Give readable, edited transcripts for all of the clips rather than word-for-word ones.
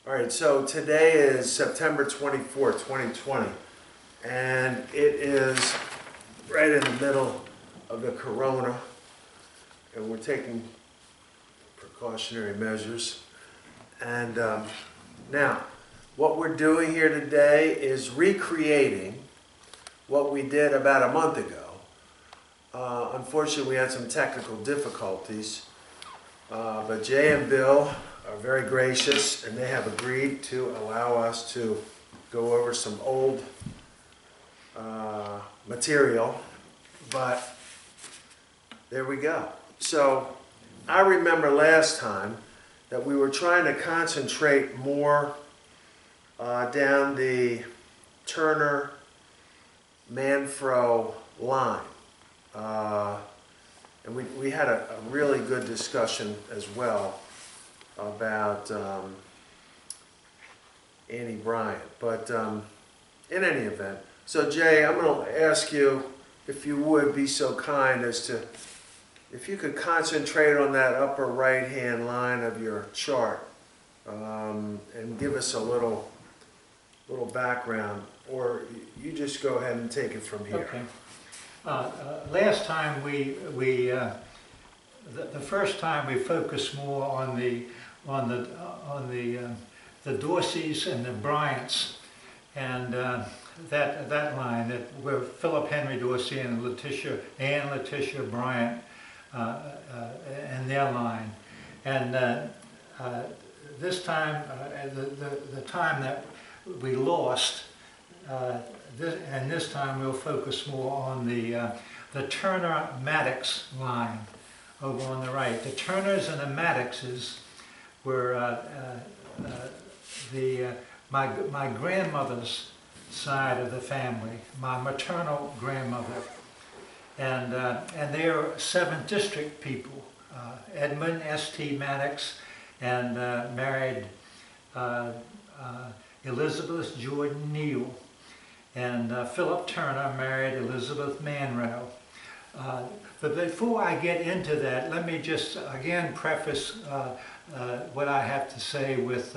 All right, so today is September 24th, 2020, and it is right in the middle of the corona, and we're taking precautionary measures. And now, what we're doing here today is recreating what we did about a month ago. Unfortunately, we had some technical difficulties, but Jay and Bill are very gracious, and they have agreed to allow us to go over some old material, but there we go. So I remember last time that we were trying to concentrate more down the Turner Manfro line. And we had a really good discussion as well about Annie Bryant. But in any event, so Jay, I'm going to ask you if you would be so kind as to, if you could concentrate on that upper right-hand line of your chart and give us a little background, or you just go ahead and take it from here. Okay. Last time the first time we focused more on the Dorseys and the Bryants, and that line where Philip Henry Dorsey and Letitia Bryant and their line, and this time the time that we lost. And this time we'll focus more on the Turner Maddox line over on the right. The Turners and the Maddoxes were my grandmother's side of the family, my maternal grandmother, and they are 7th District people. Edmund S.T. Maddox and married Elizabeth Jordan Neal. And Philip Turner married Elizabeth Manroe. But before I get into that, let me just again preface what I have to say with,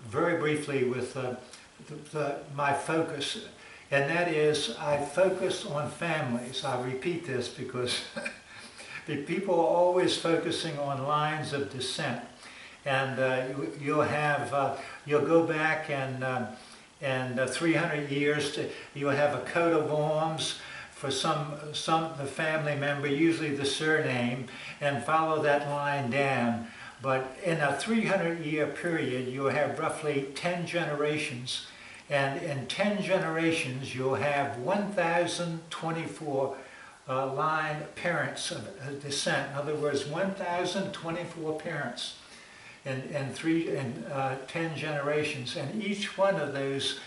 very briefly, with my focus. And that is, I focus on families. I repeat this because the people are always focusing on lines of descent. And you'll go back and 300 years, you'll have a coat of arms for the family member, usually the surname, and follow that line down. But in a 300-year period, you'll have roughly 10 generations. And in 10 generations, you'll have 1,024 line parents of descent. In other words, 1,024 parents in 10 generations, and each one of those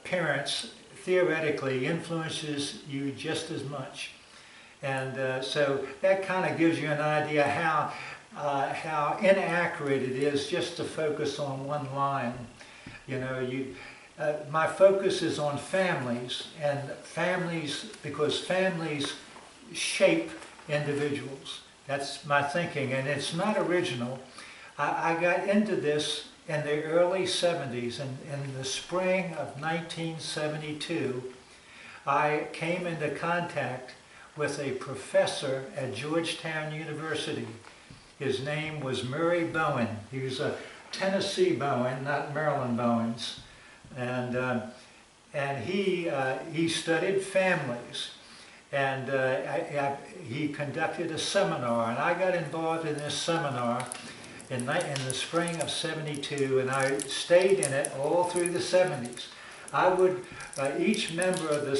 parents theoretically influences you just as much. And so that kind of gives you an idea how inaccurate it is just to focus on one line. You know, my focus is on families, and families, because families shape individuals. That's my thinking, and it's not original. I got into this in the early 70s, and in the spring of 1972, I came into contact with a professor at Georgetown University. His name was Murray Bowen. He was a Tennessee Bowen, not Maryland Bowens, and he studied families, and he conducted a seminar, and I got involved in this seminar in the spring of '72, and I stayed in it all through the '70s. I would, each member of the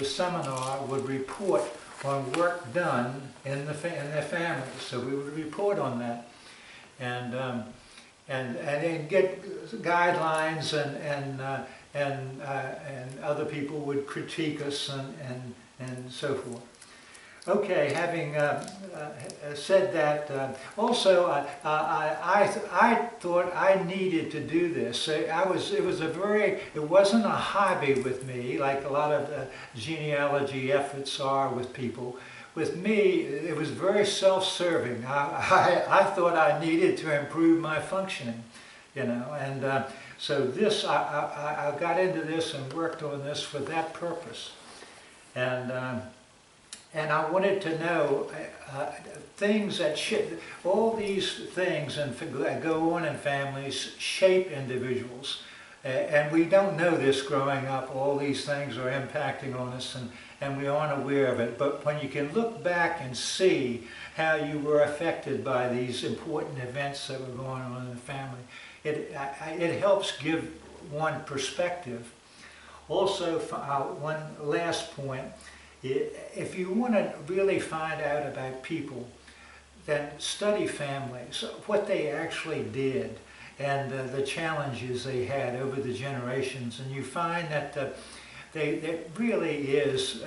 seminar would report on work done in their families. So we would report on that, and get guidelines, and other people would critique us and so forth. Okay, having said that, also I thought I needed to do this. It wasn't a hobby with me like a lot of genealogy efforts are with people, with me, it was very self-serving. I thought I needed to improve my functioning, you know, and so this, I got into this and worked on this for that purpose. And I wanted to know things that all these things that go on in families shape individuals. And we don't know this growing up. All these things are impacting on us, and we aren't aware of it. But when you can look back and see how you were affected by these important events that were going on in the family, it helps give one perspective. Also, one last point, if you want to really find out about people, then study families, what they actually did, and the challenges they had over the generations, and you find that there really is,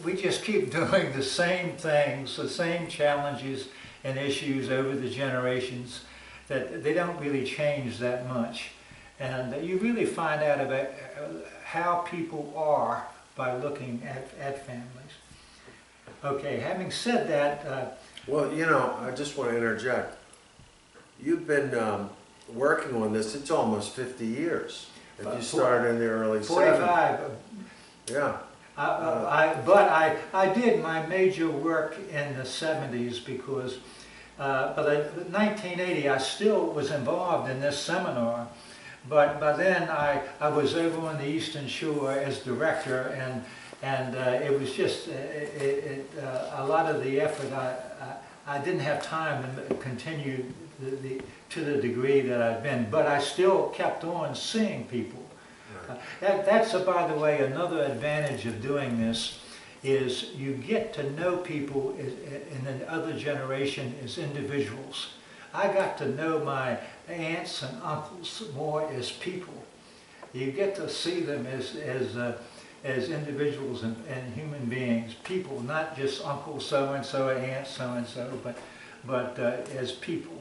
we just keep doing the same things, the same challenges and issues over the generations, that they don't really change that much. And you really find out about how people are by looking at families. Okay, having said that... well, you know, I just want to interject. You've been working on this, it's almost 50 years. If you started in the early 45. 70s. Yeah. But I did my major work in the 70s because, but in 1980 I still was involved in this seminar. But by then I was over on the Eastern Shore as director, and it was just a lot of the effort. I didn't have time to continue to the degree that I've been, but I still kept on seeing people. Right. That's, by the way, another advantage of doing this, is you get to know people in another generation as individuals. I got to know my aunts and uncles more as people. You get to see them as individuals and human beings, people, not just Uncle so-and-so and Aunt so-and-so, but as people.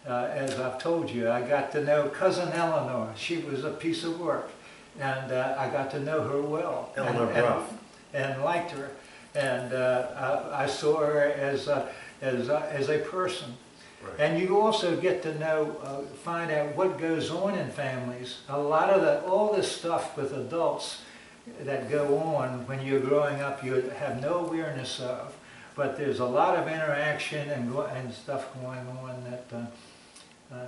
As I've told you, I got to know Cousin Eleanor. She was a piece of work, and I got to know her well. Eleanor Bruff. And liked her, and I saw her as a person. Right. And you also get to know, find out what goes on in families. A lot of all this stuff with adults that go on when you're growing up, you have no awareness of. But there's a lot of interaction and stuff going on that,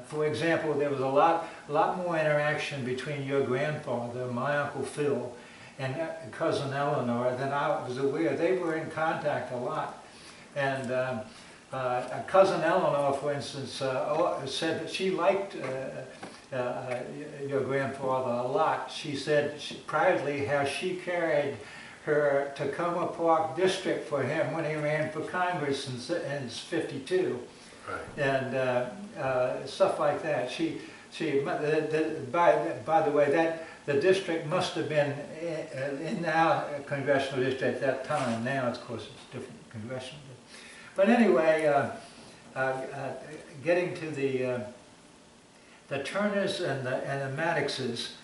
for example, there was a lot more interaction between your grandfather, my Uncle Phil, and Cousin Eleanor than I was aware. They were in contact a lot. And Cousin Eleanor, for instance, said that she liked your grandfather a lot. She said proudly how she carried her Tacoma Park district for him when he ran for Congress in '52. Right. And stuff like that. By the way, the district must have been in our congressional district at that time. Now, of course, it's different congressional. But anyway, getting to the Turners and the Maddoxes,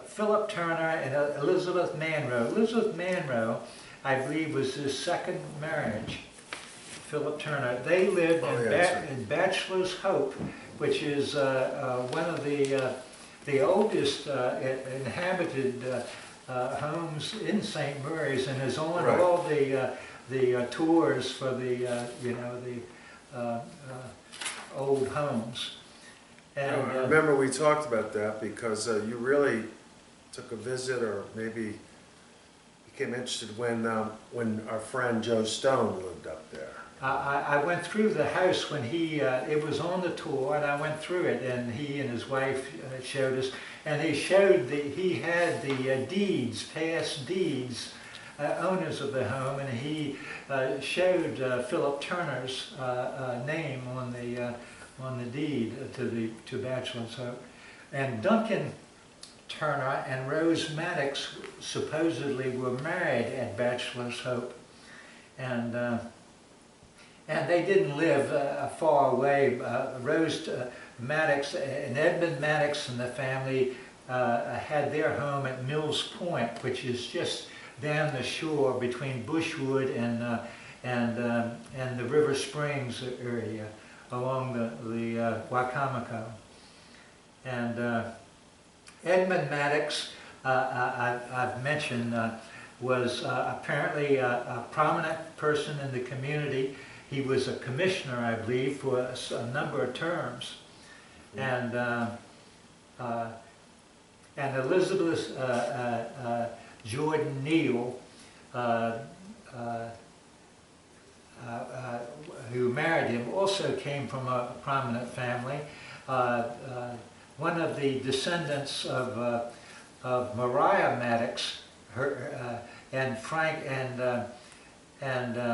Philip Turner and Elizabeth Manroe. Elizabeth Manroe, I believe, was his second marriage. Philip Turner. They lived in Bachelor's Hope, which is one of the oldest inhabited homes in St. Mary's, and is on right. all the tours for the old homes. And I remember we talked about that because you really took a visit, or maybe became interested when our friend Joe Stone lived up there. I went through the house when it was on the tour, and I went through it, and he and his wife showed us, and he had the deeds, past deeds, owners of the home, and he showed Philip Turner's name on the deed to Bachelor's Hope. And Duncan Turner and Rose Maddox supposedly were married at Bachelor's Hope, and they didn't live far away. Rose Maddox and Edmund Maddox and the family had their home at Mills Point, which is just down the shore between Bushwood and the River Springs area along the Wacomico. And Edmund Maddox, I've mentioned, was apparently a prominent person in the community. He was a commissioner, I believe, for a number of terms. And Elizabeth Jordan Neal, who married him, also came from a prominent family. One of the descendants of Maria Maddox, and Frank and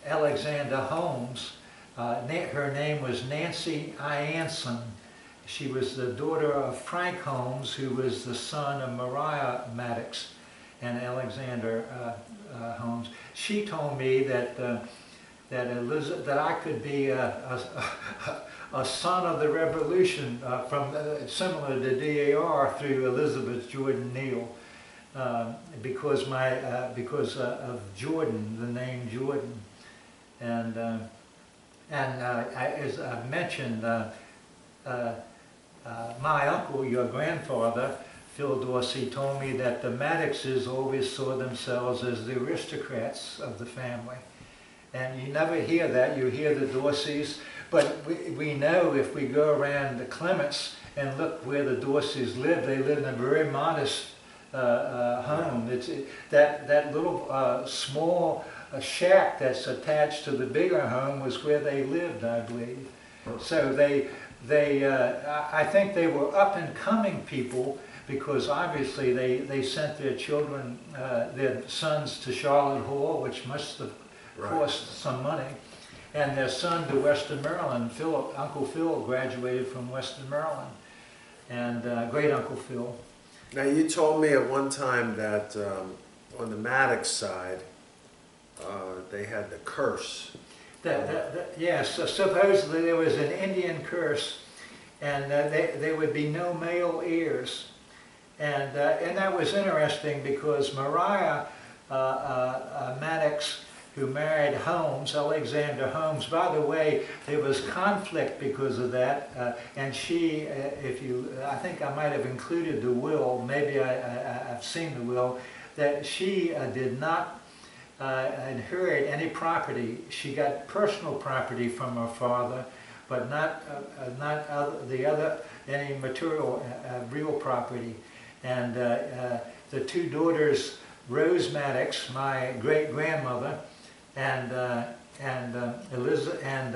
Alexander Holmes. Her name was Nancy Ianson. She was the daughter of Frank Holmes, who was the son of Maria Maddox and Alexander Holmes. She told me that that I could be a son of the Revolution, from similar to DAR through Elizabeth Jordan Neal, because of Jordan, the name Jordan, and as I mentioned, my uncle, your grandfather, Phil Dorsey, told me that the Maddoxes always saw themselves as the aristocrats of the family. And you never hear that. You hear the Dorseys, but we know if we go around the Clements and look where the Dorseys live, they live in a very modest home. It's that little small shack that's attached to the bigger home was where they lived, I believe. So I think they were up and coming people, because obviously they sent their children, their sons, to Charlotte Hall, which must have cost some money, and their son to Western Maryland. Uncle Phil graduated from Western Maryland, and great Uncle Phil. Now, you told me at one time that on the Maddox side, they had the curse. Yes, supposedly there was an Indian curse, and there would be no male heirs. And that was interesting, because Maria Maddox, who married Holmes, Alexander Holmes, by the way, there was conflict because of that, and she, I think I might have included the will, maybe I've seen the will, that she did not inherit any property. She got personal property from her father, but not any material, real property. And the two daughters, Rose Maddox, my great-grandmother, and Elizabeth and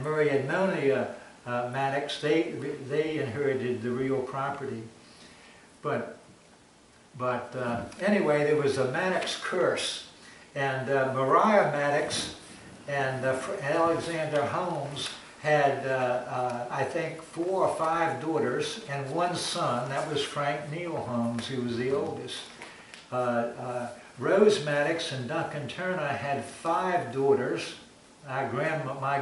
Mary Edmonia Maddox, they inherited the real property. But anyway, there was a Maddox curse, and Maria Maddox and Alexander Holmes had, I think, 4 or 5 daughters and 1 son. That was Frank Neal Holmes, who was the oldest. Rose Maddox and Duncan Turner had 5 daughters. My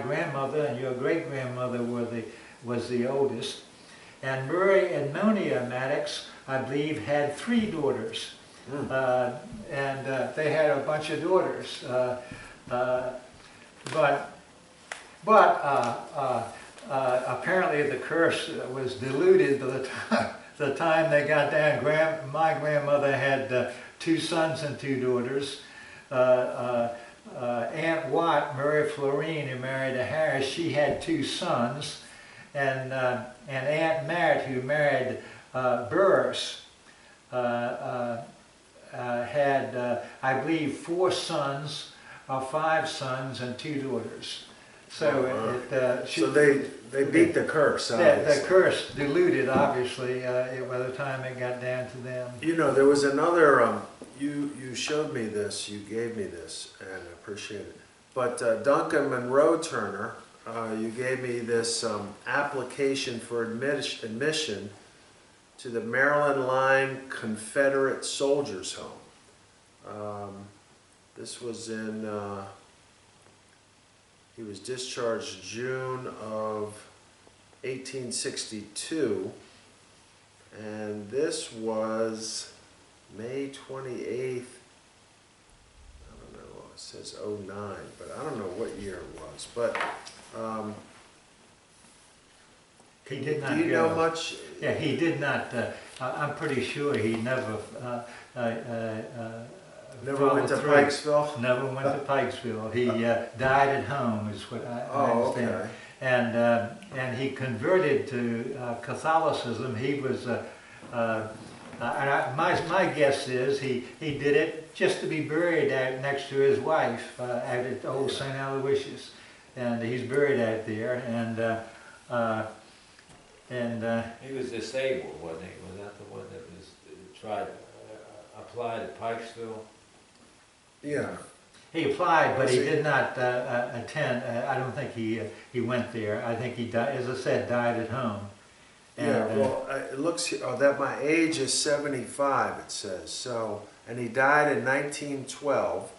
grandmother and your great-grandmother was the oldest. And Mary Edmonia Maddox, I believe, had 3 daughters. And they had a bunch of daughters. But apparently the curse was diluted by the time they got down. My grandmother had 2 sons and 2 daughters. Aunt Watt, Mary Florine, who married to Harris, she had 2 sons. And Aunt Mart, who married Burris, had, I believe, 4 sons, 5 sons, and 2 daughters. So so they beat the curse. The curse diluted, obviously, by the time it got down to them. You know, there was another. You showed me this. You gave me this, and I appreciate it. But Duncan Monroe Turner, you gave me this application for admission to the Maryland Line Confederate Soldiers Home. This was in. He was discharged June of 1862, and this was May 28th. I don't know, it says '09, but I don't know what year it was, but, He did not do you go. know much? Yeah, he did not, I'm pretty sure he never Never went to followed through. Pikesville? Never went to Pikesville. He died at home, is what I Oh, understand. okay. And he converted to Catholicism. He was, my guess is he did it just to be buried out next to his wife out at Old St. Aloysius, and he's buried out there. He was disabled, wasn't he? Was that the one that was tried, applied at Pikesville? Yeah. He applied, but Was he he- did not attend. I don't think he went there. I think he died, as I said, died at home. Yeah, And, well, it looks, that my age is 75, it says, so, and he died in 1912,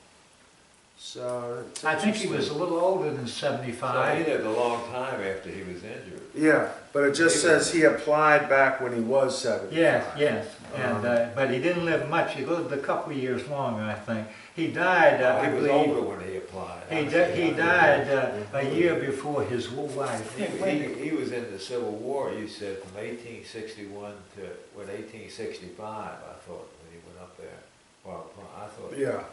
so. it's I think he was a interesting. little older than So he 75. lived a long time after he was injured. Yeah, but it just says he applied back when he was 75. Yes, and but he didn't live much. He lived a couple of years longer, I think. He died, I He was believe. older when he applied. He died a year before his wife. He was in the Civil War, you said, from 1861 to, 1865, I thought, when he went up there. Well, I thought. Yeah,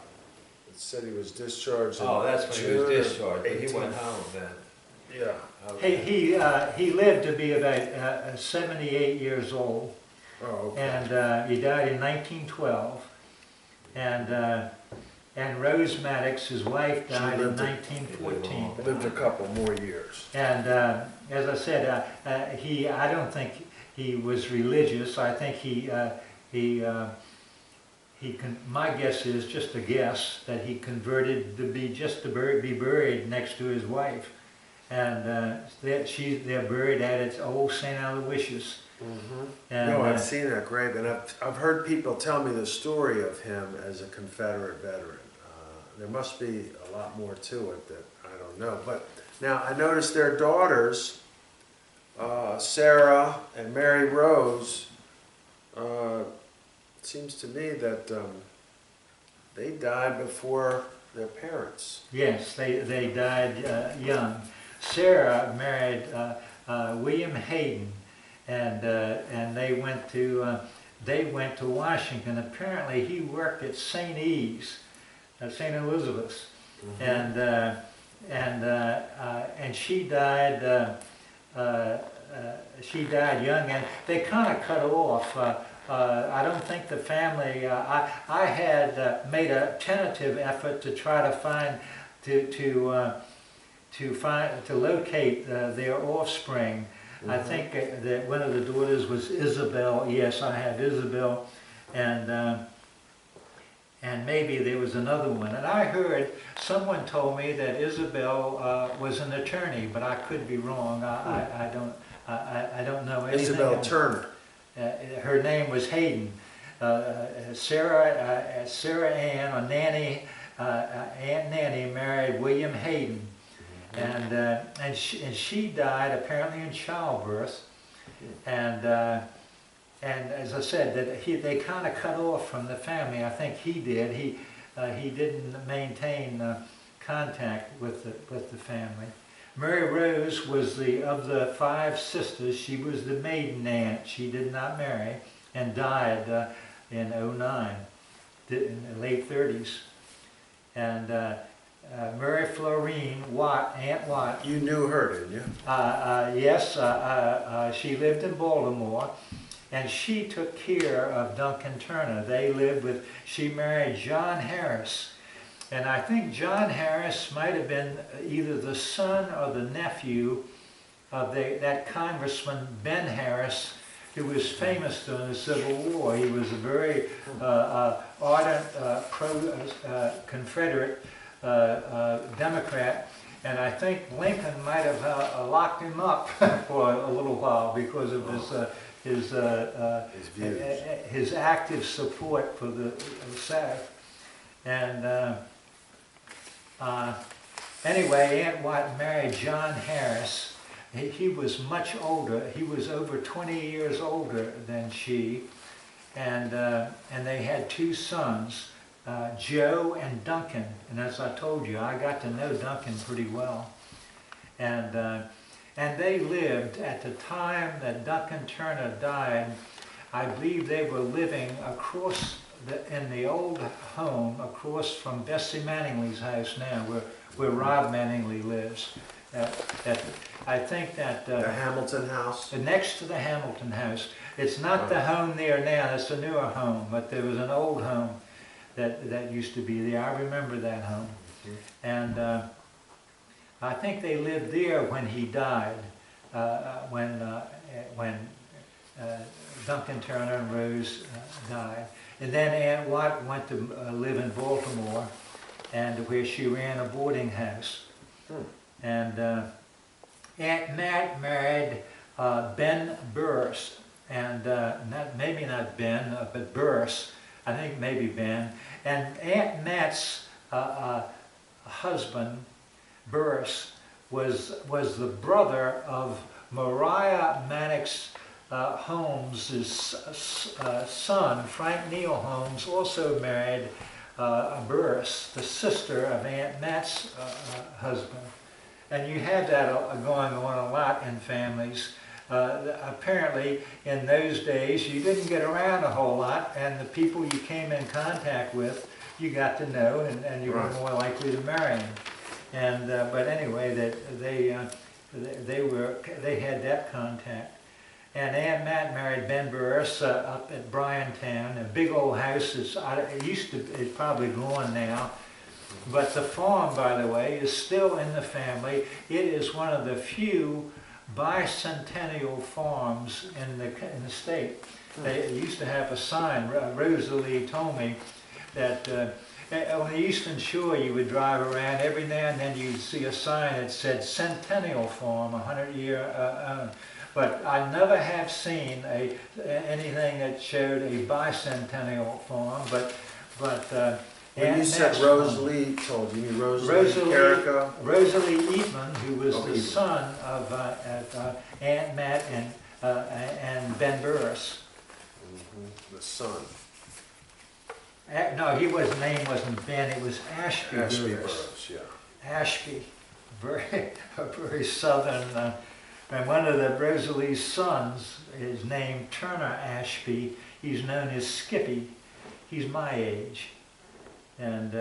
it said he was discharged in Oh, that's when he was June of discharged, but he 18 went home then. Yeah, Okay. He lived to be about 78 years old, oh, okay. and he died in 1912. And Rose Maddox, his wife, She died in lived a- 1914. Lived a couple more years. And as I said, I don't think he was religious. I think my guess is, just a guess, that he converted to be be buried next to his wife. And they're buried at its Old St. Aloysius. And, No, I've seen that grave, and I've heard people tell me the story of him as a Confederate veteran. There must be a lot more to it that I don't know. But now I noticed their daughters, Sarah and Mary Rose. It seems to me that they died before their parents. Yes, they died young. Sarah married William Hayden, and they went to Washington. Apparently, he worked at St. E's, St. Elizabeth's, and she died. She died young, and they kind of cut her off. I don't think the family. I had made a tentative effort to try to find to locate their offspring. I think that one of the daughters was Isabel. Yes, I have Isabel, and maybe there was another one. And I heard someone told me that Isabel was an attorney, but I could be wrong. I don't know anything. Isabel Turner. Her name was Hayden. Sarah Ann, or Nanny, Aunt Nanny married William Hayden, and she died apparently in childbirth, and as I said, that they kind of cut off from the family. I think he did. He didn't maintain contact with the family. Mary Rose was of the 5 sisters. She was the maiden aunt. She did not marry, and died in '09, in the late 30s. And Mary Florine Watt, Aunt Watt. You knew her, didn't you? Yes, she lived in Baltimore, and she took care of Duncan Turner. She married John Harris. And I think John Harris might have been either the son or the nephew of that Congressman Ben Harris, who was famous during the Civil War. He was a very ardent pro-Confederate Democrat, and I think Lincoln might have locked him up for a little while because of his active support for the South. And anyway, Aunt Watt married John Harris. He was much older. He was over 20 years older than she. and they had two sons, Joe and Duncan. And as I told you, I got to know Duncan pretty well. And they lived, at the time that Duncan Turner died, I believe they were living across in the old home across from Bessie Manningly's house now, where Rob Manningly lives. I think that The Hamilton house? next to the Hamilton house. It's not the home there now, it's a newer home, but there was an old home that used to be there. I remember that home. And I think they lived there when he died, when Duncan Turner and Rose died. And then Aunt Watt went to live in Baltimore, and where she ran a boarding house. And Aunt Matt married Ben Burris, and maybe not Ben, but Burris, I think maybe Ben. And Aunt Matt's husband, Burris, was the brother of Mariah Mannix Holmes' son, Frank Neil Holmes, also married Burris, the sister of Aunt Matt's husband. And you had that going on a lot in families. Apparently, in those days, you didn't get around a whole lot, and the people you came in contact with, you got to know, and you were more likely to marry them. And but anyway, they had that contact. And Aunt Matt married Ben Burris up at Bryantown, a big old house. It's probably gone now. But the farm, by the way, is still in the family. It is one of the few bicentennial farms in the state. They used to have a sign. Rosalie told me that on the Eastern Shore you would drive around, every now and then you'd see a sign that said Centennial Farm, 100-year. But I never have seen anything that showed a bicentennial farm. But When you said Rosalie told you, Rosalie Carrico? Rosalie Eatman, who was the son of Aunt Matt and Ben Burris. The son. No, his name wasn't Ben, it was Ashby Burris. Burris, yeah. Ashby, very southern. And one of the Rosalie's sons is named Turner Ashby. He's known as Skippy. He's my age. And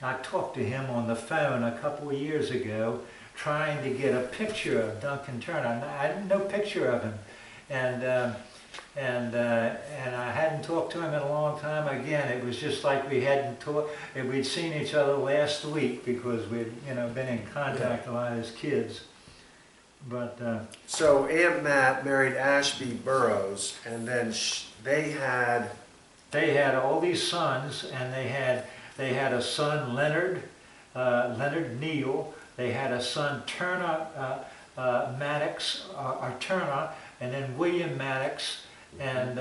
I talked to him on the phone a couple of years ago, trying to get a picture of Duncan Turner. I had no picture of him. And I hadn't talked to him in a long time. Again, it was just like we hadn't talked. We'd seen each other last week because we'd been in contact a lot as kids. But so Aunt Matt married Ashby Burroughs, and then they had all these sons, and they had a son, Leonard Neal. They had a son, Turner Maddox, or Turner, and then William Maddox, and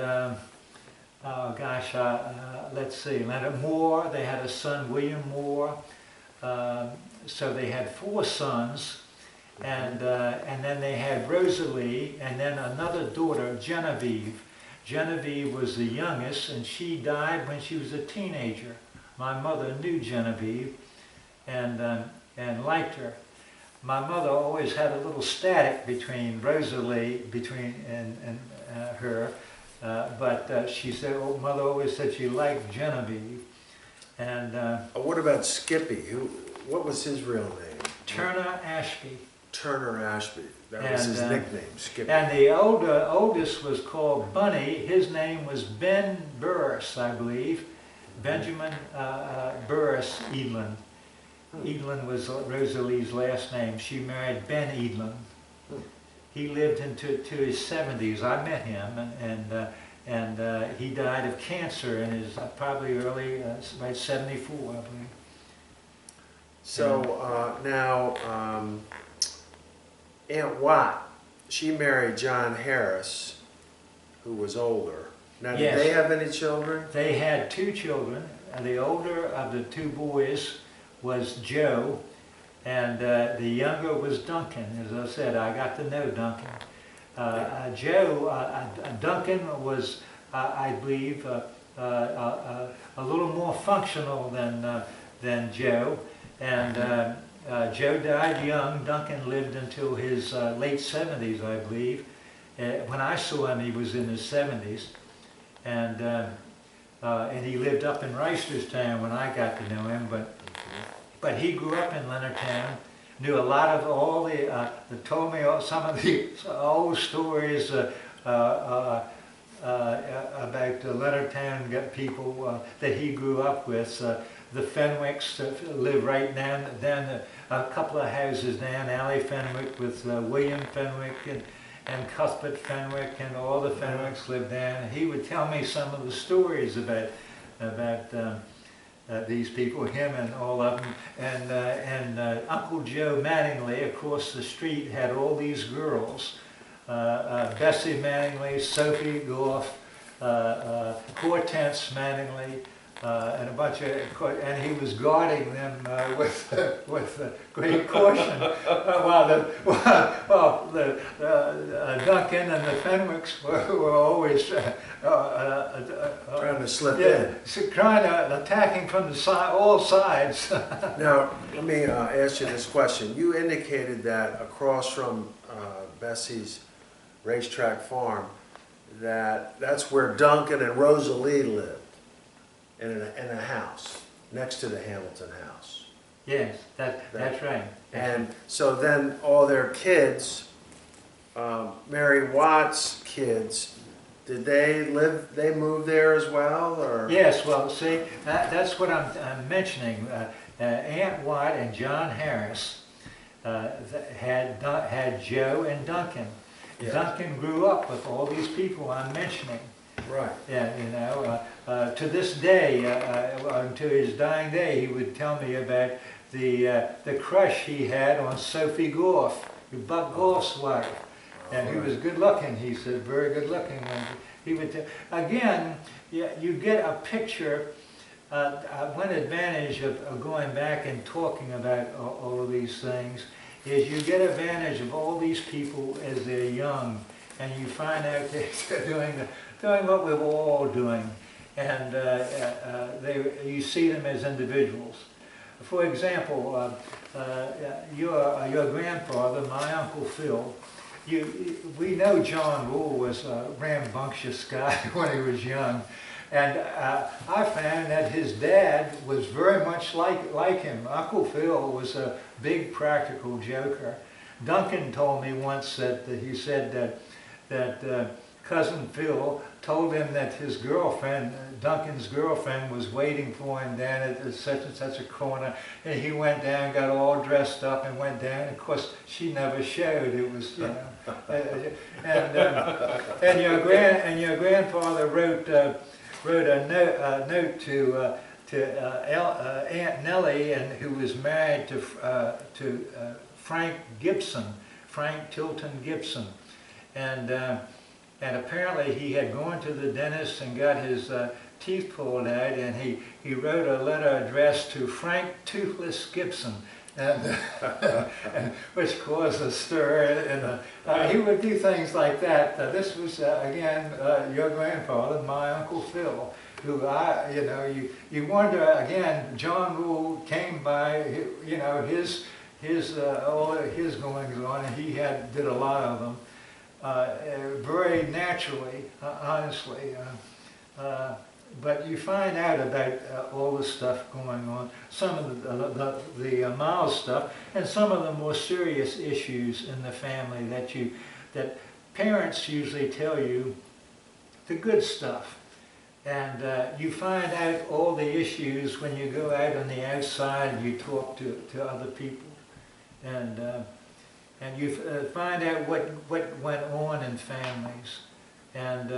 let's see, Leonard Moore. They had a son, William Moore. So they had 4 sons. And then they had Rosalie, and then another daughter, Genevieve. Genevieve was the youngest, and she died when she was a teenager. My mother knew Genevieve and liked her. My mother always had a little static between Rosalie and her, but she said, Mother always said she liked Genevieve. And what about Skippy? What was his real name? Turner Ashby. Turner Ashby. That was his nickname, Skippy. And the oldest was called Bunny. His name was Ben Burris, I believe. Benjamin Burris Edlin. Edlin was Rosalie's last name. She married Ben Edlin. He lived into his 70s. I met him, and he died of cancer in his probably early, about 74, I believe. So now, Aunt Watt, she married John Harris, who was older. Now, did they have any children? They had 2 children. The older of the 2 boys was Joe, and the younger was Duncan. As I said, I got to know Duncan. Duncan was I believe, a little more functional than Joe. And Joe died young. Duncan lived until his late 70s, I believe. When I saw him, he was in his 70s. And he lived up in Reisterstown when I got to know him. But he grew up in Leonardtown. Knew a lot of all the, told me some of the old stories about the Leonardtown people that he grew up with. The Fenwicks live right down a couple of houses down, Allie Fenwick with William Fenwick and Cuthbert Fenwick, and all the Fenwicks lived down. He would tell me some of the stories about these people, him and all of them. And Uncle Joe Mattingly across the street had all these girls. Bessie Mattingly, Sophie Goff, Hortense Mattingly, and a bunch of, and he was guarding them with great caution. While Duncan and the Fenwicks were always Trying to slip in. Attacking from the side, all sides. Now, let me ask you this question. You indicated that across from Bessie's racetrack farm, that's where Duncan and Rosalie lived, in a house next to the Hamilton house. Yes, that's right. And so then all their kids, Mary Watt's kids, did they move there as well, or? Yes, well, see, that's what I'm mentioning. Aunt Watt and John Harris had Joe and Duncan. Yes. Duncan grew up with all these people I'm mentioning. Right. Yeah, you know, to this day, until his dying day, he would tell me about the crush he had on Sophie Goff, Buck Goff's wife. And he was good looking, he said, very good looking. And he would again, you get a picture. One advantage of going back and talking about all of these things is you get advantage of all these people as they're young, and you find out they're doing what we were all doing, and you see them as individuals. For example, your grandfather, my Uncle Phil, we know John Rule was a rambunctious guy when he was young, and I found that his dad was very much like him. Uncle Phil was a big practical joker. Duncan told me once that he said that Cousin Phil told him that his girlfriend, Duncan's girlfriend, was waiting for him down at such and such a corner, and he went down, got all dressed up, and went down. And of course, she never showed. It was, you know, and your grandfather wrote a note to Aunt Nellie, and who was married to Frank Gibson, Frank Tilton Gibson, and apparently he had gone to the dentist and got his teeth pulled out, and he wrote a letter addressed to Frank Toothless Gibson, and which caused a stir. And he would do things like that. This was again your grandfather, my Uncle Phil, who you wonder again. John Rule came by, you know, his all his goings on, and he did a lot of them. Very naturally, honestly, but you find out about all the stuff going on, some of the mild stuff, and some of the more serious issues in the family that parents usually tell you the good stuff, and you find out all the issues when you go out on the outside and you talk to other people, and you find out what went on in families, and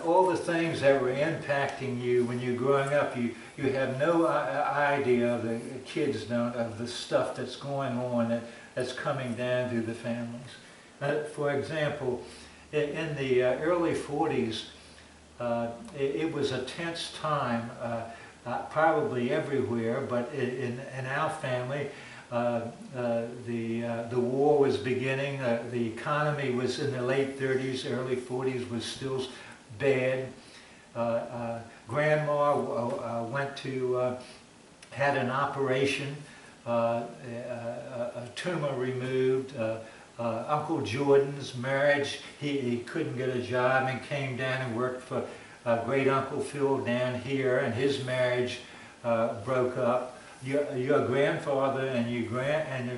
all the things that were impacting you when you're growing up. You have no idea, the kids don't, of the stuff that's going on that's coming down through the families. For example, in the early 40s, it was a tense time, probably everywhere, but in our family, the war was beginning. The economy was in the late 30s, early 40s, was still bad. Grandma went to, had an operation, a tumor removed. Uncle Jordan's marriage, he couldn't get a job and came down and worked for great Uncle Phil down here, and his marriage broke up. Your grandfather and your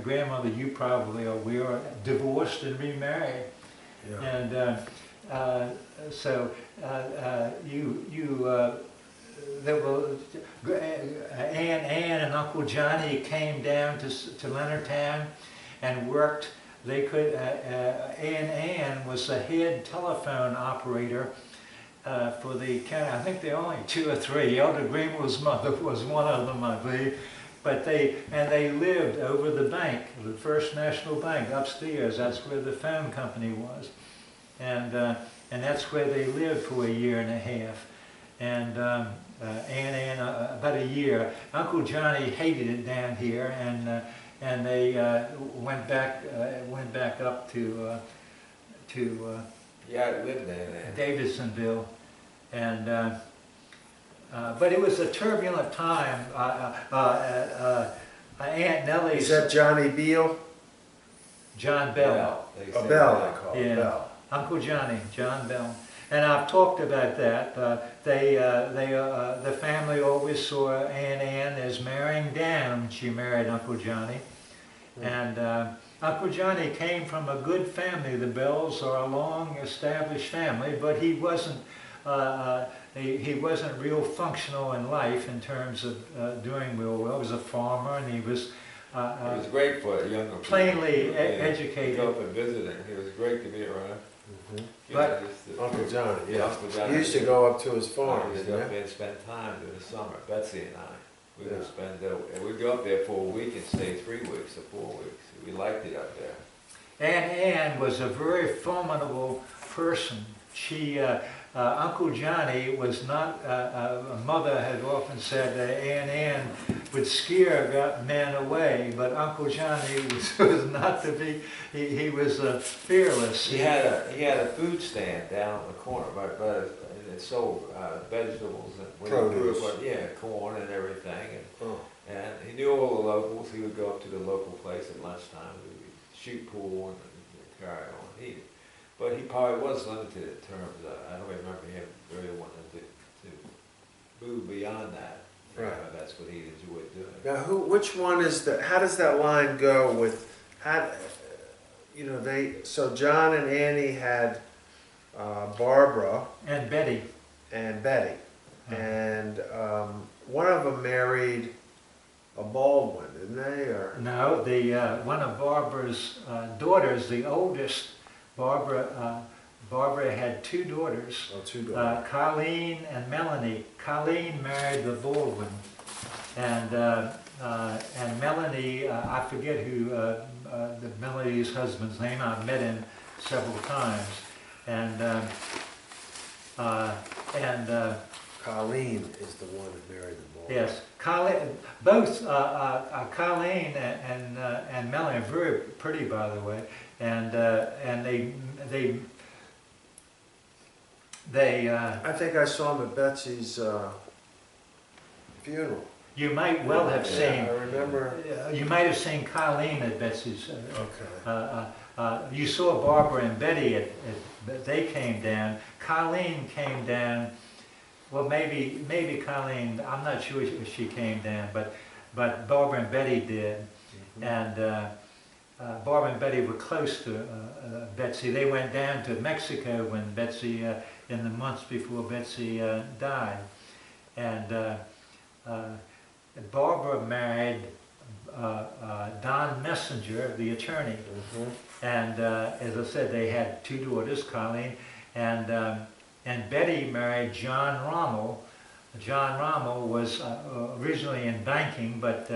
grandmother, you probably are aware, divorced and remarried. Yeah. And there were Ann and Uncle Johnny came down to Leonardtown and worked. They could. Ann was the head telephone operator for the county. I think there were only 2 or 3. Elder Greenwell's mother was one of them, I believe. But they lived over the bank, the First National Bank, upstairs. That's where the phone company was, and that's where they lived for a year and a half. And Ann, about a year. Uncle Johnny hated it down here, and they went back up to Yeah, I lived there. Davidsonville, and but it was a turbulent time. Aunt Nellie. Is that Johnny Beal? John Bell. They A say Bell, Bell. they call Yeah. it, Bell. Uncle Johnny, John Bell. And I've talked about that. The family always saw Ann as marrying down. She married Uncle Johnny. And Uncle Johnny came from a good family. The Bells are a long-established family, but he wasn't real functional in life in terms of doing real well. He was a farmer, and he was It was great for a younger people. plainly Yeah. educated. Go up and visit him. It was great to be around. Mhm. You But- know, just Uncle Johnny, yeah. Uncle Johnny. You used to go up to his farm, We used didn't to go up you? there and spend time during the summer, Betsy and I. We would Yeah. spend, we'd go up there for a week and stay 3 weeks or 4 weeks. We liked it up there. Ann was a very formidable person. She, Uncle Johnny was not, mother had often said that Ann would scare men away, but Uncle Johnny was not to be, he was fearless. He had a food stand down in the corner, and it sold vegetables and when he grew Produce. up, yeah, corn and everything. Oh. And he knew all the locals. He would go up to the local place at lunchtime. We would shoot pool and carry on. But he probably was limited in terms of, I don't remember him really wanting to move beyond that. Right. That's what he enjoyed doing. Now, which one is how does that line go with, so John and Annie had Barbara And Betty. and Betty. Uh-huh. And one of them married a Baldwin, didn't they? Or No, one of Barbara's daughters, the oldest, Barbara had 2 daughters, two daughters. Colleen and Melanie. Colleen married the Baldwin, and Melanie, I forget who Melanie's husband's name. I've met him several times, and Colleen is the one that married the Baldwin. yes, both Colleen and Melanie are very pretty, by the way, and they I think I saw him at Betsy's funeral. you might well have Yeah, seen. I remember. You might have seen Colleen at Betsy's. Okay. You saw Barbara and Betty they came down. Colleen came down. Well, maybe Colleen. I'm not sure if she came down, but Barbara and Betty did, and Barbara and Betty were close to Betsy. They went down to Mexico when Betsy, in the months before Betsy died, and Barbara married Don Messenger, the attorney. And as I said, they had 2 daughters, Colleen, and Betty married John Rommel. John Rommel was originally in banking, but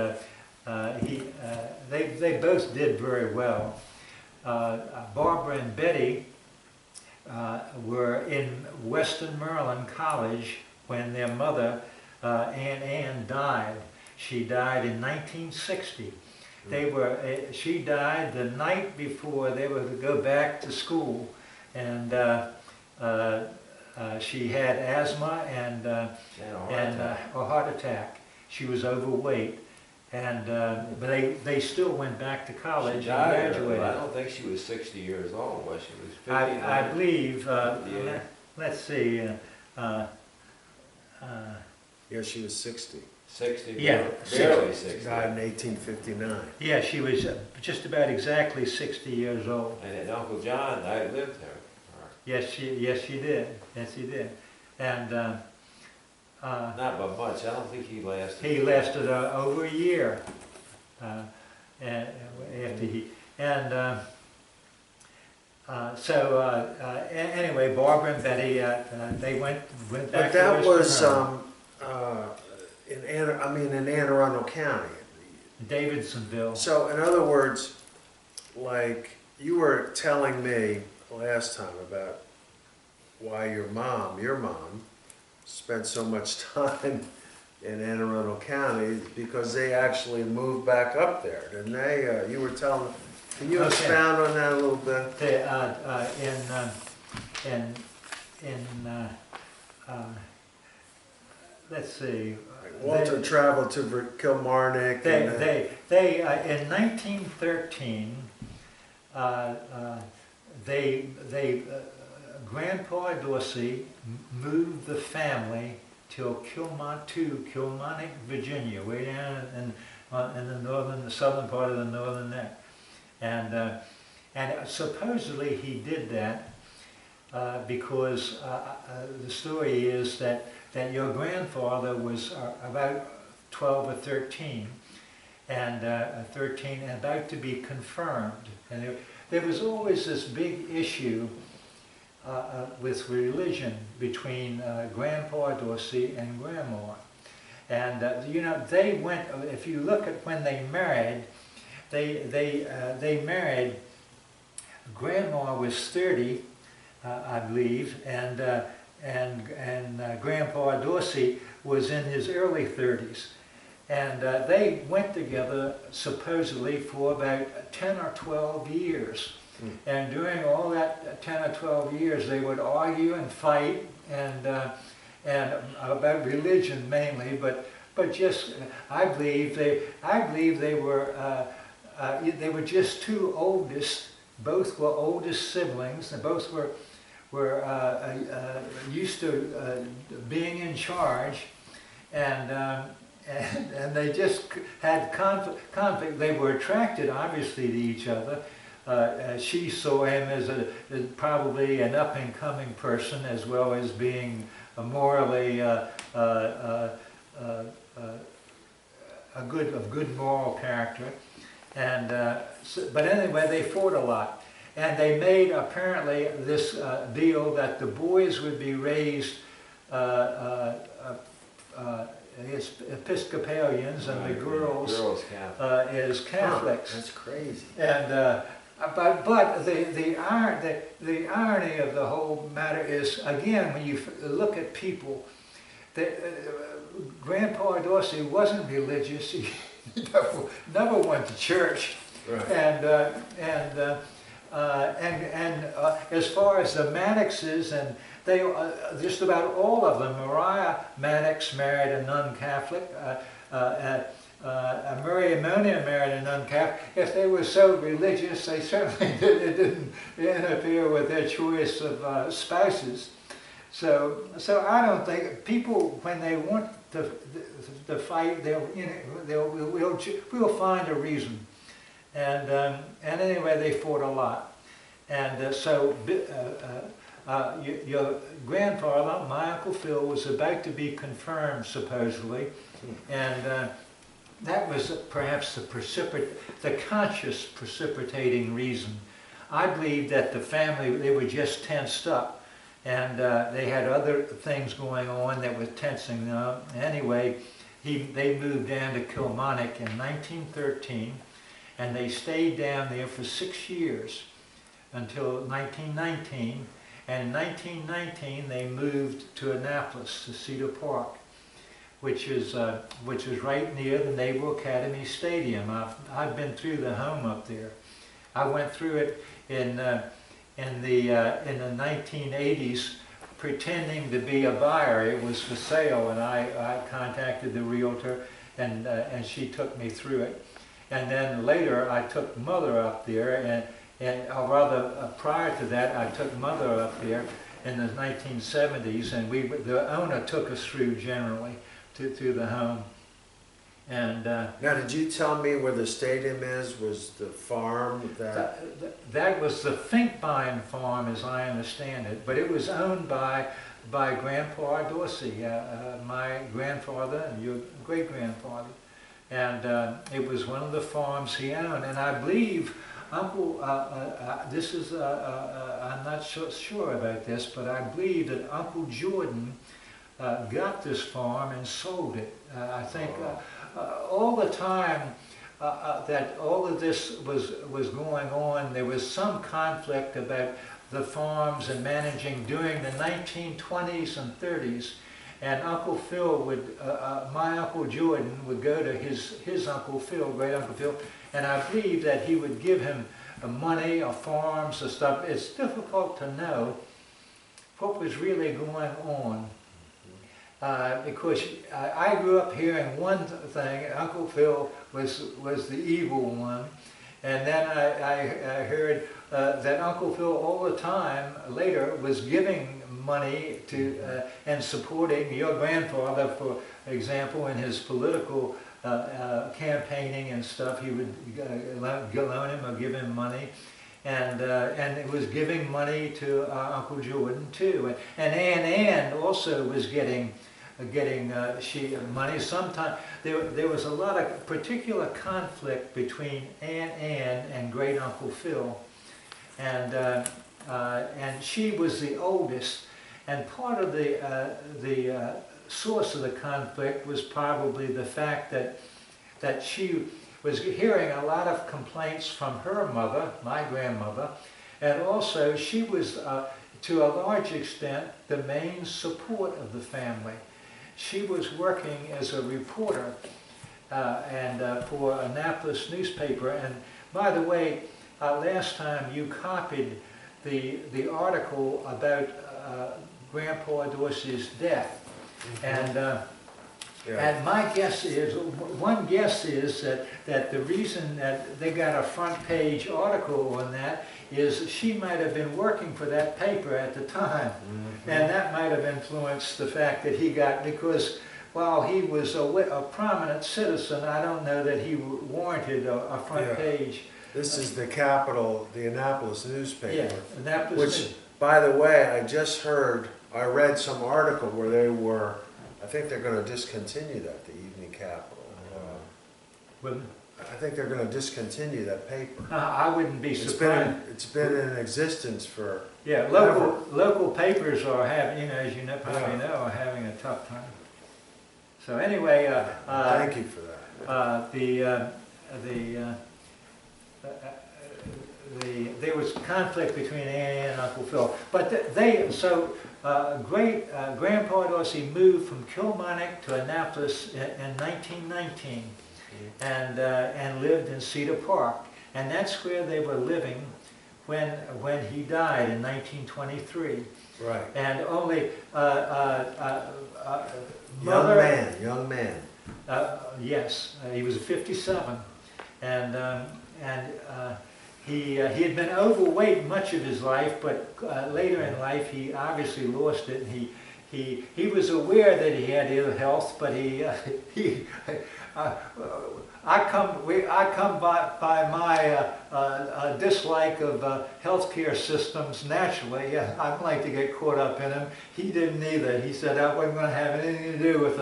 they both did very well. Barbara and Betty were in Western Maryland College when their mother, Ann, died. She died in 1960. She died the night before they were to go back to school, and she had asthma and a heart attack. She was overweight, and but they still went back to college She and died graduated. I don't think she was 60 years old, was she? She was 59. I believe. 58. Let's see. Yeah, she was 60. 60, Yeah, barely She 60. died in 1859. Yeah, she was just about exactly 60 years old. And then Uncle John outlived her. Yes, she did. Yes, he did. And Not by much. I don't think he lasted. he lasted over a year. And after he and anyway, Barbara and Betty they went But back. that to was Western in Anne Arundel County. Davidsonville. So in other words, like you were telling me last time about why your mom spent so much time in Anne Arundel County because they actually moved back up there, didn't they? You were telling. Can you Okay. expound on that a little bit? Let's see. Walter traveled to Kilmarnock. And, They in 1913, Grandpa Dorsey moved the family to Kilmarnock, Virginia, way down in the southern part of the Northern Neck, and supposedly he did that because the story is that your grandfather was about 12 or 13, and 13 and about to be confirmed, and there was always this big issue with religion between Grandpa Dorsey and Grandma. And you know, they went, if you look at when they married, they married, Grandma was 30, I believe, and Grandpa Dorsey was in his early 30s. And they went together supposedly for about 10 or 12 years. And during all that 10 or 12 years, they would argue and fight, and about religion mainly, but just I believe they were just two oldest. Both were oldest siblings, and both were used to being in charge, and they just had conflict. They were attracted, obviously, to each other. She saw him as probably an up-and-coming person, as well as being morally of good moral character. And but anyway, they fought a lot, and they made apparently this deal that the boys would be raised Episcopalians, and the girls as Catholics. That's crazy. And but the irony of the whole matter is, again, when you look at people, Grandpa Dorsey wasn't religious. He never went to church, Right. and as far as the Maddoxes, and they just about all of them. Maria Maddox married a non-Catholic. Mary Ammonia married a non-Catholic. If they were so religious, they certainly it didn't interfere with their choice of spouses. So I don't think people, when they want to fight, we'll find a reason. And anyway, they fought a lot. And your grandfather, my Uncle Phil, was about to be confirmed, supposedly, and that was perhaps the conscious precipitating reason. I believe that the family, they were just tensed up, and they had other things going on that were tensing them up. Anyway, they moved down to Kilmarnock in 1913, and they stayed down there for 6 years until 1919. And in 1919, they moved to Annapolis, to Cedar Park, which is right near the Naval Academy Stadium. I've been through the home up there. I went through it in the 1980s pretending to be a buyer. It was for sale, and I contacted the realtor, and she took me through it. And then later I took Mother up there, or rather prior to that I took Mother up there in the 1970s, and the owner took us through generally to the home. And Now, did you tell me where the stadium is? Was the farm that? that was the Finkbein farm, as I understand it, but it was owned by Grandpa Dorsey, my grandfather and your great-grandfather. And it was one of the farms he owned. And I believe Uncle, this is, I'm not sure about this, but I believe that Uncle Jordan got this farm and sold it. I think all the time that all of this was going on, there was some conflict about the farms and managing during the 1920s and 30s. And Uncle Phil would, my Uncle Jordan would go to his Uncle Phil, great Uncle Phil, and I believe that he would give him money or farms or stuff. It's difficult to know what was really going on. Because I grew up hearing one thing, Uncle Phil was the evil one, and then I heard that Uncle Phil all the time later was giving money to and supporting your grandfather, for example, in his political campaigning and stuff. He would loan him or give him money. And it was giving money to Uncle Jordan too, and Ann also was getting money. Sometimes there was a lot of particular conflict between Ann and Great Uncle Phil, and she was the oldest, and part of the source of the conflict was probably the fact that she was hearing a lot of complaints from her mother, my grandmother, and also she was, to a large extent, the main support of the family. She was working as a reporter for Annapolis newspaper. And by the way, last time you copied the article about Grandpa Dorsey's death. And and my guess is, one guess is that the reason that they got a front page article on that is she might have been working for that paper at the time. Mm-hmm. And that might have influenced the fact that he got, because while he was a prominent citizen, I don't know that he warranted a front page. This is the Capital, the Annapolis newspaper. Yeah, Annapolis. Which, by the way, I read some article where I think they're going to discontinue that, the Evening Capital. I think they're going to discontinue that paper. I wouldn't be surprised. It's been in existence for local papers are having, as you know, probably know, are having a tough time. So anyway, thank you for that. There was conflict between Ann and Uncle Phil, but Grandpa Dorsey moved from Kilmarnock to Annapolis in 1919, and lived in Cedar Park, and that's where they were living when he died in 1923. Right. And only young man. Yes, he was 57, and he had been overweight much of his life, but later in life he obviously lost it. And he was aware that he had ill health, but I come by my dislike of healthcare systems naturally. I don't like to get caught up in them. He didn't either. He said I wasn't going to have anything to do with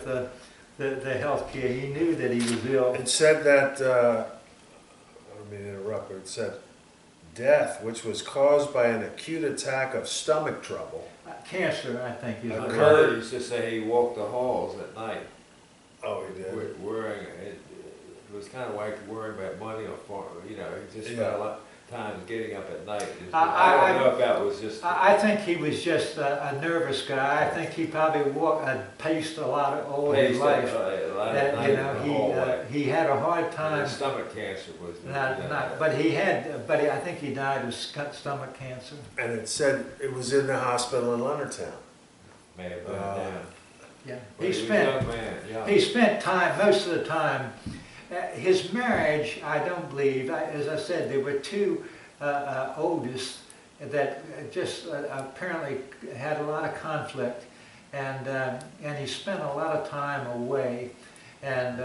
the healthcare. He knew that he was ill. It said that, I don't mean to interrupt, but it said death, which was caused by an acute attack of stomach trouble. Cancer, I think. I heard he used to say he walked the halls at night. Oh, he did? Worrying, it was kind of like worrying about money or farm, he just felt like, times getting up at night. I- I don't know if that was just. I think he was just a nervous guy. I think he probably paced a lot all his paced life. a lot of That, night you in know, the hallway. he had a hard And time. his stomach cancer was. But I think he died of stomach cancer. And it said it was in the hospital in Leonardtown. May have burned down. Yeah, But he was a spent young man, young. he spent time most of the time. His marriage, I don't believe. As I said, there were two oldest that just apparently had a lot of conflict, and he spent a lot of time away, and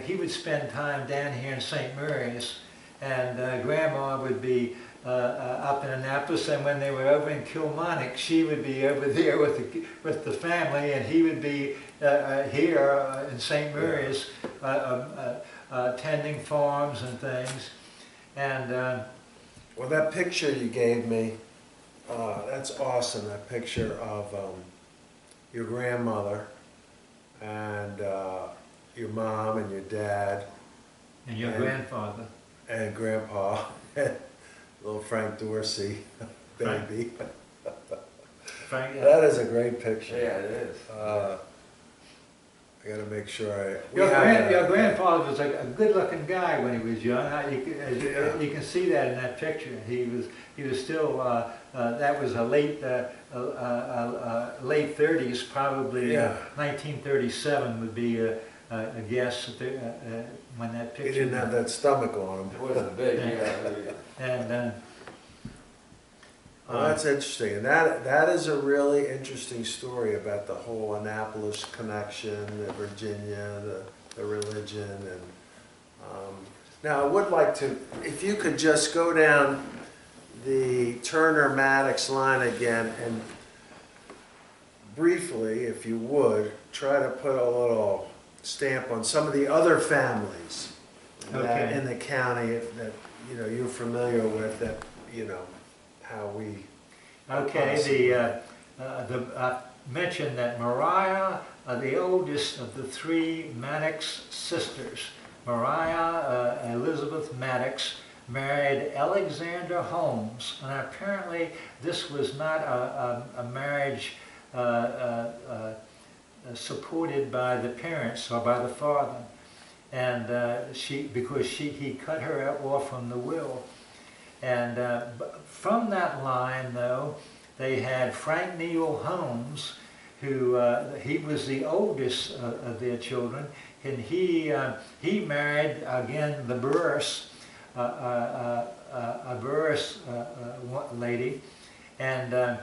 he would spend time down here in St. Mary's, and Grandma would be up in Annapolis, and when they were over in Kilmarnock, she would be over there with the family, and he would be here in St. Mary's tending farms and things, and Well, that picture you gave me, that's awesome, that picture of your grandmother and your mom and your dad your grandfather. and grandpa, little Frank Dorsey, baby. Frank, That is a great picture. Yeah, it is. I gotta make sure your grandfather was a good-looking guy when he was young. You can see that in that picture. He was still. That was a late 30s, probably. Yeah. 1937 would be a guess when that picture. He didn't have that stomach on him. It wasn't big, yeah. And Well, that's interesting, and that is a really interesting story about the whole Annapolis connection, the Virginia, the religion, and now I would like to, if you could just go down the Turner Maddox line again, and briefly, if you would, try to put a little stamp on some of the other families that Okay. in the county that you're familiar with, that how we. okay, I mentioned that Mariah, the oldest of the three Maddox sisters, Mariah Elizabeth Maddox, married Alexander Holmes, and apparently this was not a marriage supported by the parents or by the father, and because he cut her off from the will. And from that line, though, they had Frank Neal Holmes, who he was the oldest of their children, and he married again the Burris, a Burris lady, and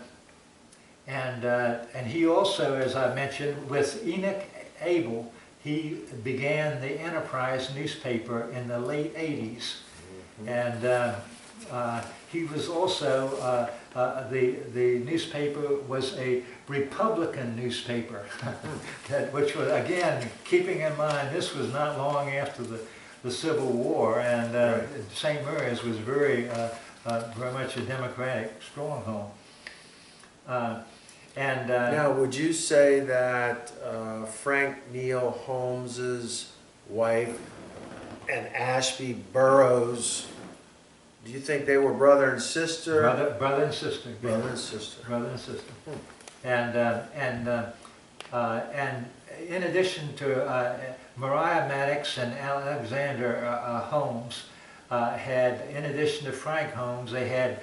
he also, as I mentioned, with Enoch Abel, he began the Enterprise newspaper in the late 80s, and he was also, the newspaper was a Republican newspaper, which was, again, keeping in mind, this was not long after the Civil War, and Right. St. Mary's was very much a Democratic stronghold. Now, would you say that Frank Neal Holmes's wife and Ashby Burroughs, do you think they were brother and sister? Brother and sister. yeah. Brother and sister. Brother and sister. And in addition to Mariah Maddox and Alexander Holmes had, in addition to Frank Holmes, they had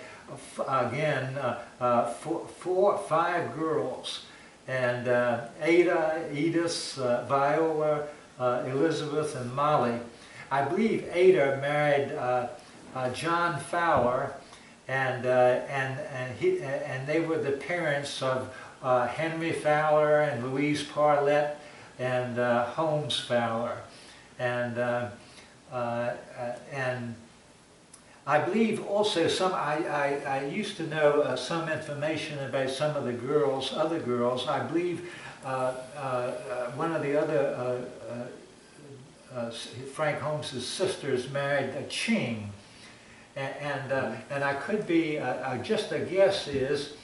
again 5 girls, and Ada, Edith, Viola, Elizabeth, and Molly. I believe Ada married John Fowler, and they were the parents of Henry Fowler and Louise Parlett and Holmes Fowler, and I believe also I used to know some information about some of the girls, other girls. I believe one of the other Frank Holmes's sisters married a Ching, and I could be just a guess is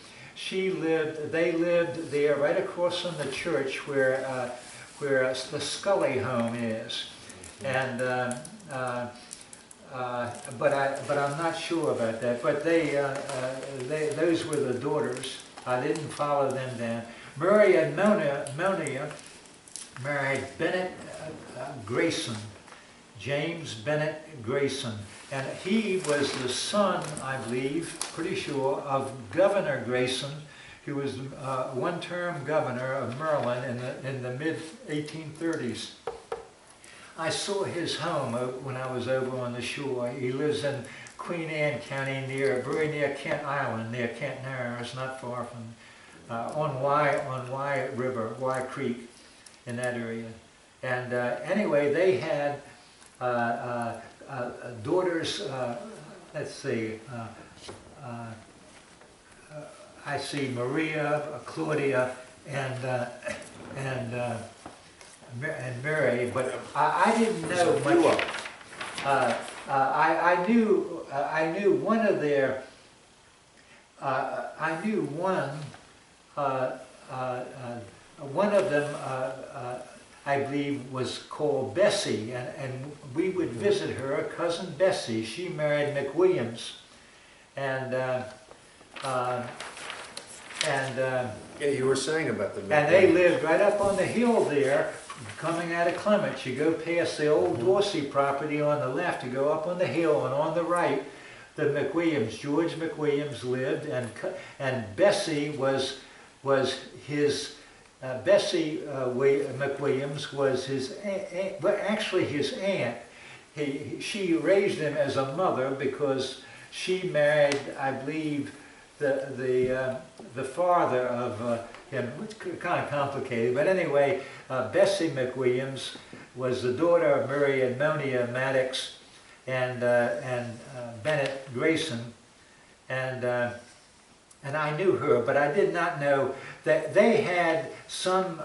they lived there right across from the church where the Scully home is, and but I'm not sure about that. But those were the daughters. I didn't follow them down. Murray and Monia married Bennett Grayson, James Bennett Grayson, and he was the son, I believe, pretty sure, of Governor Grayson, who was one-term governor of Maryland in the mid-1830s. I saw his home when I was over on the shore. He lives in Queen Anne County, very near Kent Island, near Kent Narrows, not far from on Wye River, Wye Creek, in that area. And anyway, they had daughters. Let's see. I see Maria, Claudia, and Mary, but I didn't know much. I knew one of their. I knew one. One of them, I believe, was called Bessie, and we would visit her, cousin Bessie. She married McWilliams, and Yeah, you were saying about the. and they lived right up on the hill there, coming out of Clements. You go past the old Dorsey property on the left, you go up on the hill, and on the right, the McWilliams, George McWilliams lived, and Bessie was his. Bessie McWilliams was his aunt, well, actually his aunt. She raised him as a mother because she married, I believe, the father of him. It's kind of complicated, but anyway, Bessie McWilliams was the daughter of Murray and Monia Maddox and Bennett Grayson, and I knew her, but I did not know that they had some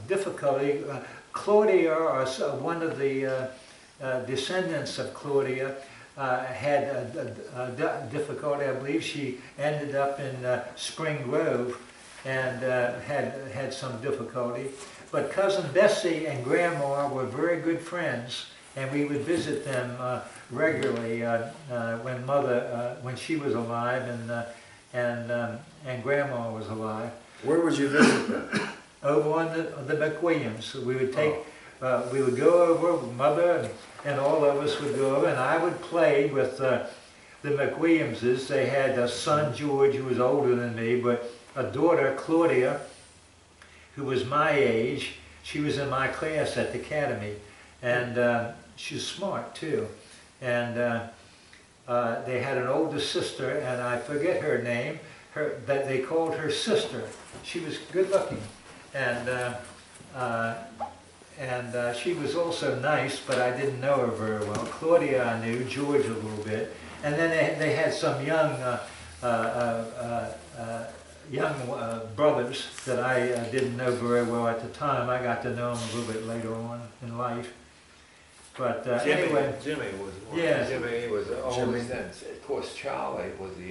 difficulty. Claudia, or one of the descendants of Claudia, had difficulty. I believe she ended up in Spring Grove and had some difficulty. But cousin Bessie and Grandma were very good friends, and we would visit them regularly when she was alive and Grandma was alive. Where would you visit them? Over on the McWilliams. We would take, we would go over, Mother and all of us would go over, and I would play with the McWilliamses. They had a son, George, who was older than me, but a daughter, Claudia, who was my age. She was in my class at the academy, and she's smart too. And they had an older sister, and I forget her name, that they called her sister. She was good looking, and she was also nice, but I didn't know her very well. Claudia I knew, George a little bit, and then they had some young brothers that I didn't know very well at the time. I got to know them a little bit later on in life. But anyway, Jimmy was one. Yeah. Jimmy was the oldest, and of course Charlie was the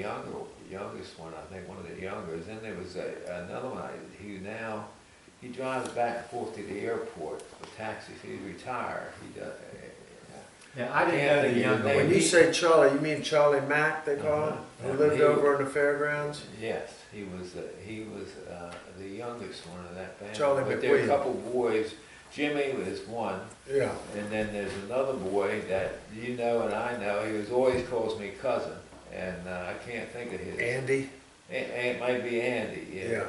youngest one. I think one of the youngest. Then there was another one he drives back and forth to the airport for taxis. He's retired. He does. yeah, I didn't know the younger When one. you say Charlie, you mean Charlie Mack, they call him? Who lived over on the fairgrounds? Yes, he was the youngest one of that family. Charlie but there were a McWilliams. couple boys. Jimmy was one. Yeah. And then there's another boy that you know and I know. He always calls me cousin, and I can't think of his. Andy? It might be Andy. Yeah.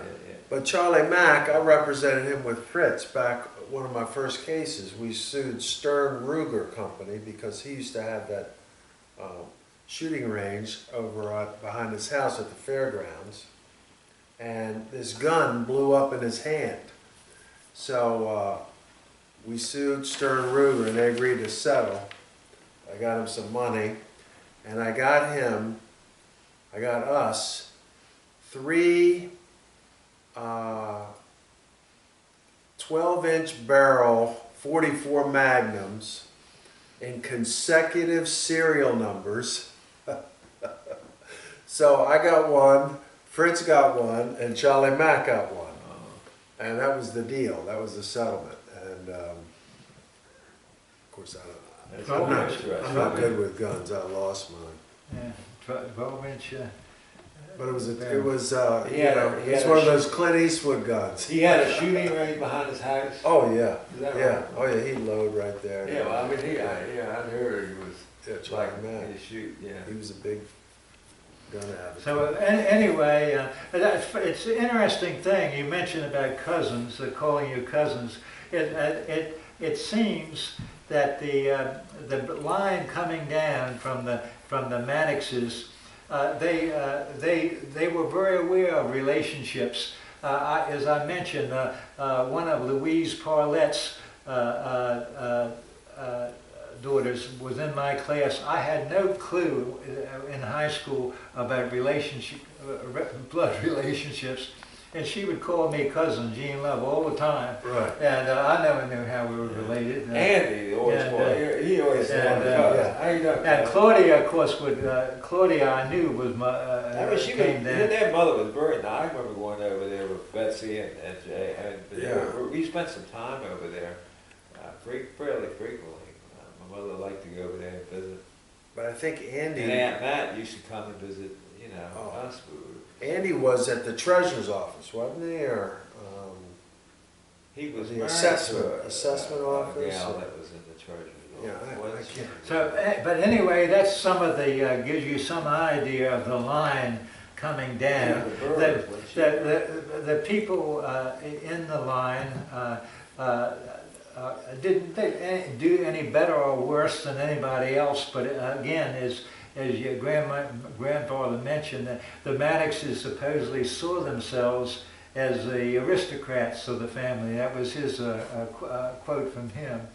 But Charlie Mack, I represented him with Fritz back one of my first cases. We sued Stern Ruger Company because he used to have that shooting range over behind his house at the fairgrounds, and this gun blew up in his hand. So we sued Stern Ruger, and they agreed to settle. I got him some money, and I got us 3 12-inch barrel 44 Magnums in consecutive serial numbers. So I got one, Fritz got one, and Charlie Mack got one. And that was the deal. That was the settlement. And of course, That's Oh, I'm not, interesting. I'm not good with guns, I lost mine. Yeah, 12-inch. But it was, He you had know, a- he it's had a one of sh- those Clint Eastwood guns. He had a shooting range behind his house. Oh, yeah, Is that yeah, right? oh, yeah, he'd load right there. Yeah, well, I mean, I heard he was Yeah, it's like, like mad. he shoot, yeah. He was a big gun advocate. So anyway, it's an interesting thing you mentioned about cousins, calling you cousins. It seems that the line coming down from the Maddoxes, they were very aware of relationships. As I mentioned, one of Louise Parlette's daughters was in my class. I had no clue in high school about blood relationships, and she would call me cousin Jean Love all the time. Right. And I never knew how we were related. Andy always and, wanted, he always and, wanted yeah. How you doing? And Claudia, of course, Claudia I knew was my, I mean, she was, came down. their mother was very nice. I remember going over there with Betsy and Jay, and Yeah. we spent some time over there fairly frequently. My mother liked to go over there and visit. But I think And Andy, Aunt Matt used to come and visit, you know, Oh. us. Andy was at the treasurer's office, wasn't he, or, He was The married assessment- to assessment office, A gal or- that was in the treasurer's yeah, office. I wasn't she? can't. So, but anyway, that's some of the, gives you some idea of the line coming Yeah, down. the birds, wasn't she? The people in the line didn't do any better or worse than anybody else, but again, as your grandfather mentioned, the Maddoxes supposedly saw themselves as the aristocrats of the family. That was his quote from him.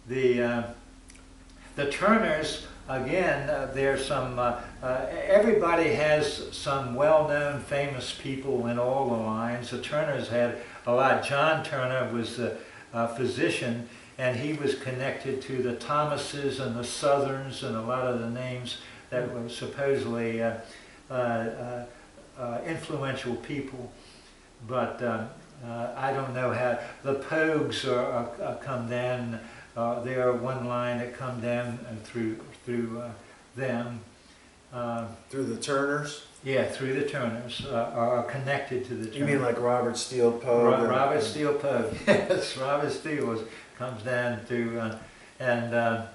The Turners, again, there's some, everybody has some well-known famous people in all the lines. The Turners had a lot. John Turner was a physician, and he was connected to the Thomases and the Southerns and a lot of the names that were supposedly influential people. But I don't know how. The Pogues are come down. They are one line that come down through them. Through the Turners? Yeah, through the Turners are connected to the Turners. You mean like Robert Steele Poe? Robert Steele Poe? Yes, Robert Steele comes down through Now,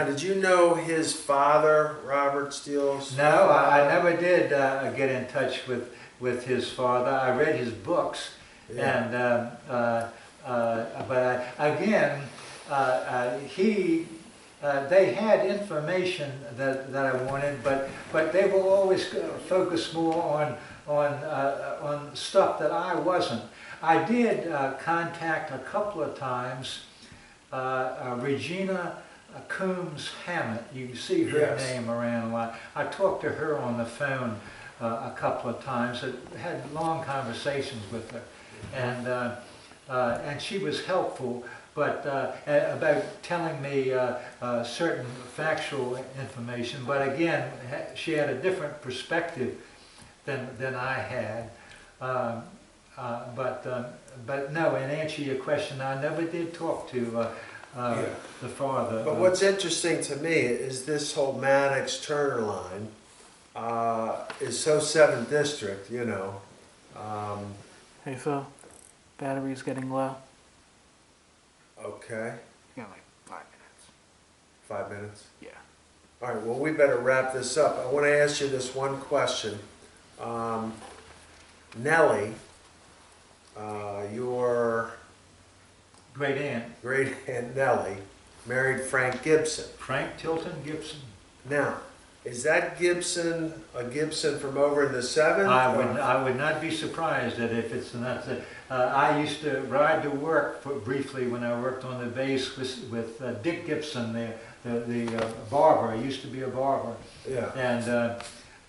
did you know his father, Robert Steele's? No, I never did get in touch with his father. I read his books, Yeah. and but again, they had information that I wanted, but they will always focus more on stuff that I wasn't. I did contact a couple of times Regina Coombs Hammett. You see her Yes. name around a lot. I talked to her on the phone a couple of times. I had long conversations with her, and she was helpful, but about telling me certain factual information. But again, she had a different perspective than I had. But no, in answer to your question, I never did talk to the father. But what's interesting to me is this whole Maddox-Turner line is so 7th District, you know. Hey Phil, battery's getting low. Okay, You got like 5 minutes. 5 minutes. Yeah. All right, well, we better wrap this up. I want to ask you this one question. Nellie, your Great aunt, great aunt Nellie, married Frank Gibson. Frank Tilton Gibson. Now, is that Gibson a Gibson from over in the 7th? I would not be surprised that if it's not. I used to ride to work briefly when I worked on the base with Dick Gibson, the barber. He used to be a barber, Yeah.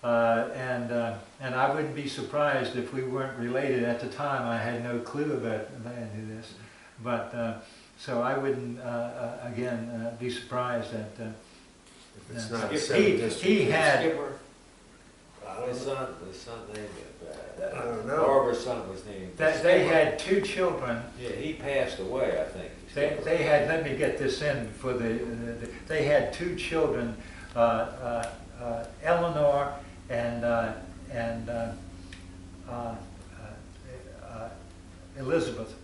and I wouldn't be surprised if we weren't related at the time. I had no clue about any of this, but so I wouldn't again be surprised that. If it's not a He- 7th District. he had- Skipper. I his son named it, I don't know. Barbara's son was named. They had 2 children. Yeah, he passed away, I think. They had, let me get this in for they had 2 children, Eleanor and Elizabeth.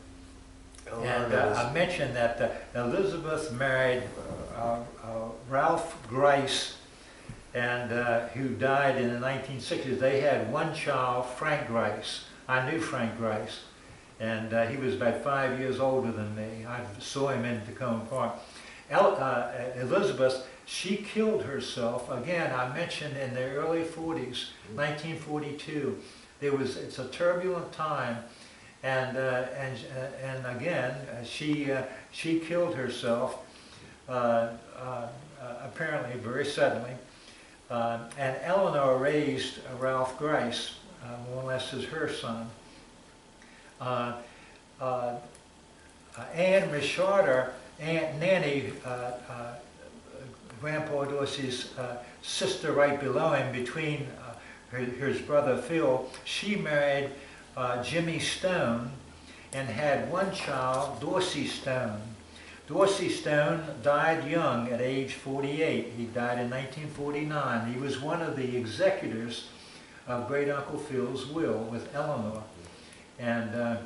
And I mentioned that Elizabeth married Ralph Grice, and who died in the 1960s. They had 1 child, Frank Grice. I knew Frank Grice, and he was about 5 years older than me. I saw him in Tacoma Park. Elizabeth, she killed herself. Again, I mentioned in the early 40s, 1942. It's a turbulent time. And again, she killed herself, apparently very suddenly. And Eleanor raised Ralph Grice, more or less as her son. Anne Richarder, Aunt Nanny, Grandpa Dorsey's sister right below him, between his brother Phil, she married Jimmy Stone and had 1 child, Dorsey Stone. Dorsey Stone died young at age 48. He died in 1949. He was one of the executors of Great Uncle Phil's will with Eleanor, and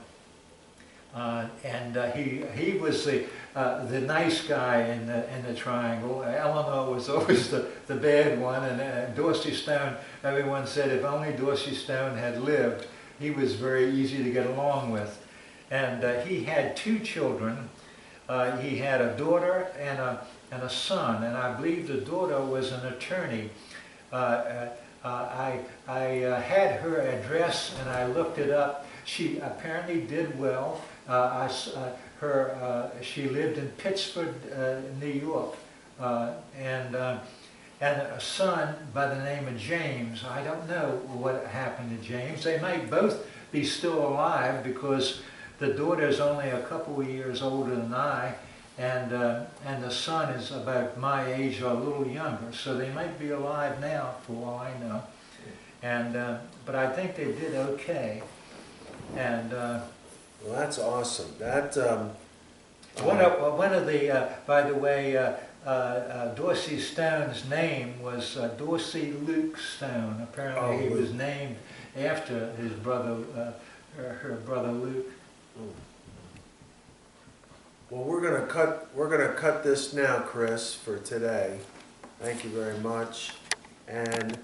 he was the nice guy in the triangle. Eleanor was always the bad one, and Dorsey Stone. Everyone said if only Dorsey Stone had lived, he was very easy to get along with. And he had 2 children. He had a daughter and a son, and I believe the daughter was an attorney. I had her address and I looked it up. She apparently did well. She lived in Pittsford, New York, and a son by the name of James. I don't know what happened to James. They might both be still alive, because the daughter is only a couple of years older than I, and the son is about my age or a little younger. So they might be alive now, for all I know. And but I think they did okay. And well, that's awesome. That one of the by the way, Dorsey Stone's name was Dorsey Luke Stone. Apparently, he was named after his brother, her brother Luke. Well, we're gonna cut this now, Chris, for today. Thank you very much. And